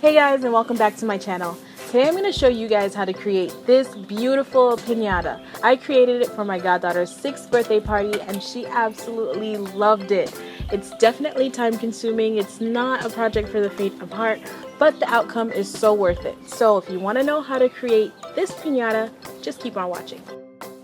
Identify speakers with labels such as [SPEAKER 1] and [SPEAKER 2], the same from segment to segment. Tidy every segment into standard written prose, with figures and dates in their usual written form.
[SPEAKER 1] Hey guys, and welcome back to my channel. Today I'm going to show you guys how to create this beautiful piñata. I created it for my goddaughter's 6th birthday party and she absolutely loved it. It's definitely time consuming, it's not a project for the faint of heart, but the outcome is so worth it. So if you want to know how to create this piñata, just keep on watching.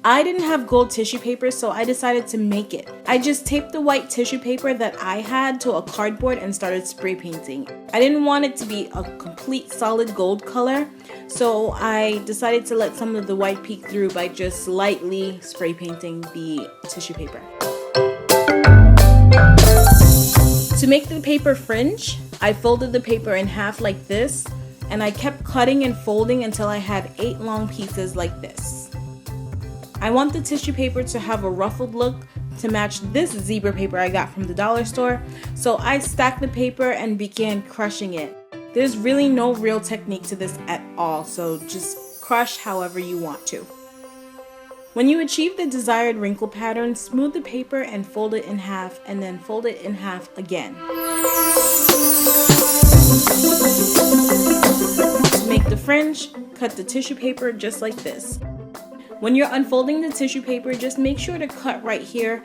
[SPEAKER 1] I didn't have gold tissue paper, so I decided to make it. I just taped the white tissue paper that I had to a cardboard and started spray painting. I didn't want it to be a complete solid gold color, so I decided to let some of the white peek through by just lightly spray painting the tissue paper. To make the paper fringe, I folded the paper in half like this, and I kept cutting and folding until I had 8 long pieces like this. I want the tissue paper to have a ruffled look to match this zebra paper I got from the dollar store, so I stacked the paper and began crushing it. There's really no real technique to this at all, so just crush however you want to. When you achieve the desired wrinkle pattern, smooth the paper and fold it in half, and then fold it in half again. To make the fringe, cut the tissue paper just like this. When you're unfolding the tissue paper, just make sure to cut right here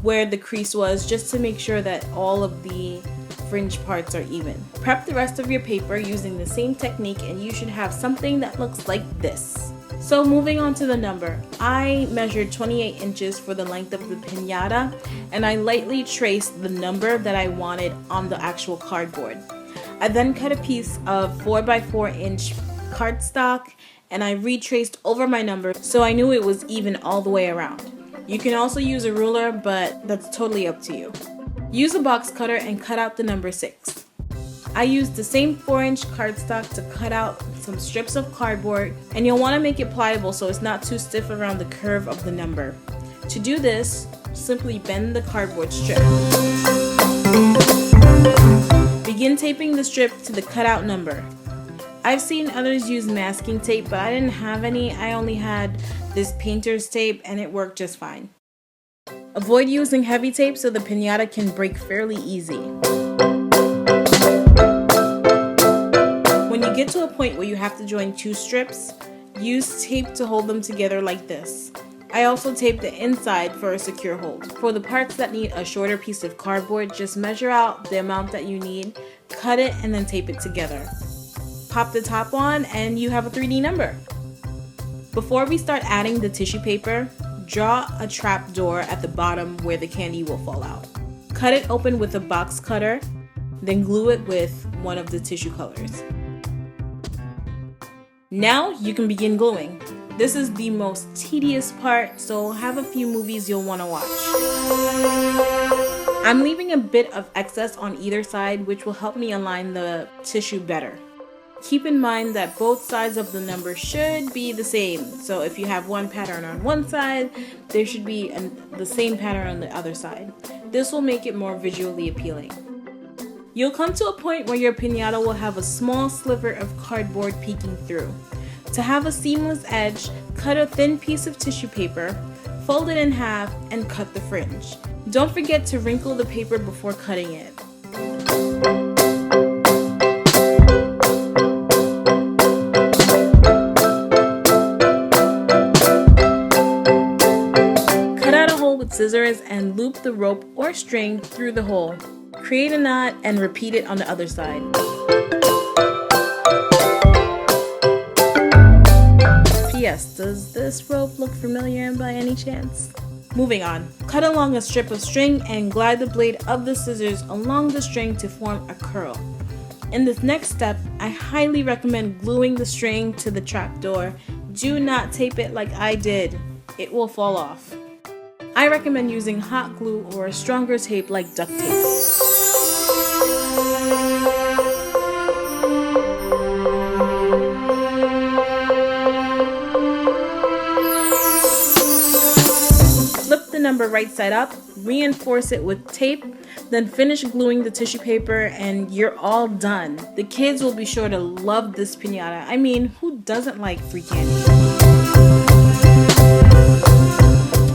[SPEAKER 1] where the crease was, just to make sure that all of the fringe parts are even. Prep the rest of your paper using the same technique and you should have something that looks like this. So moving on to the number, I measured 28 inches for the length of the piñata and I lightly traced the number that I wanted on the actual cardboard. I then cut a piece of 4x4 inch cardstock and I retraced over my number so I knew it was even all the way around. You can also use a ruler, but that's totally up to you. Use a box cutter and cut out the number 6. I used the same 4-inch cardstock to cut out some strips of cardboard, and you'll want to make it pliable so it's not too stiff around the curve of the number. To do this, simply bend the cardboard strip. Begin taping the strip to the cutout number. I've seen others use masking tape, but I didn't have any. I only had this painter's tape and it worked just fine. Avoid using heavy tape so the piñata can break fairly easy. When you get to a point where you have to join 2 strips, use tape to hold them together like this. I also taped the inside for a secure hold. For the parts that need a shorter piece of cardboard, just measure out the amount that you need, cut it, and then tape it together. Pop the top on and you have a 3D number. Before we start adding the tissue paper, draw a trap door at the bottom where the candy will fall out. Cut it open with a box cutter, then glue it with one of the tissue colors. Now you can begin gluing. This is the most tedious part, so have a few movies you'll want to watch. I'm leaving a bit of excess on either side, which will help me align the tissue better. Keep in mind that both sides of the number should be the same. So if you have one pattern on one side, there should be the same pattern on the other side. This will make it more visually appealing. You'll come to a point where your piñata will have a small sliver of cardboard peeking through. To have a seamless edge, cut a thin piece of tissue paper, fold it in half, and cut the fringe. Don't forget to wrinkle the paper before cutting it. Scissors and loop the rope or string through the hole. Create a knot and repeat it on the other side. P.S. Does this rope look familiar by any chance? Moving on. Cut along a strip of string and glide the blade of the scissors along the string to form a curl. In this next step, I highly recommend gluing the string to the trapdoor. Do not tape it like I did. It will fall off. I recommend using hot glue or a stronger tape like duct tape. Flip the number right side up, reinforce it with tape, then finish gluing the tissue paper and you're all done. The kids will be sure to love this piñata. I mean, who doesn't like free candy?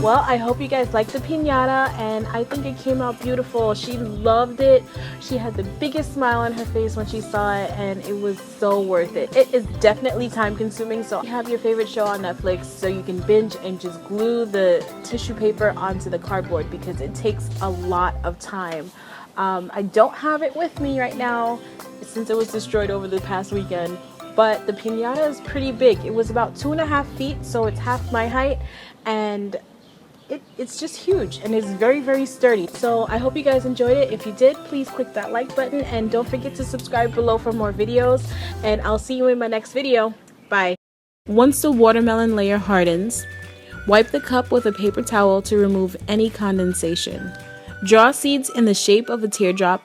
[SPEAKER 1] Well, I hope you guys liked the piñata, and I think it came out beautiful. She loved it. She had the biggest smile on her face when she saw it, and it was so worth it. It is definitely time consuming, so you have your favorite show on Netflix so you can binge and just glue the tissue paper onto the cardboard because it takes a lot of time. I don't have it with me right now since it was destroyed over the past weekend, but the piñata is pretty big. It was about 2.5 feet, so it's half my height, and it's just huge, and it's very, very sturdy. So I hope you guys enjoyed it. If you did, please click that like button, and don't forget to subscribe below for more videos, and I'll see you in my next video. Bye. Once the watermelon layer hardens, wipe the cup with a paper towel to remove any condensation. Draw seeds in the shape of a teardrop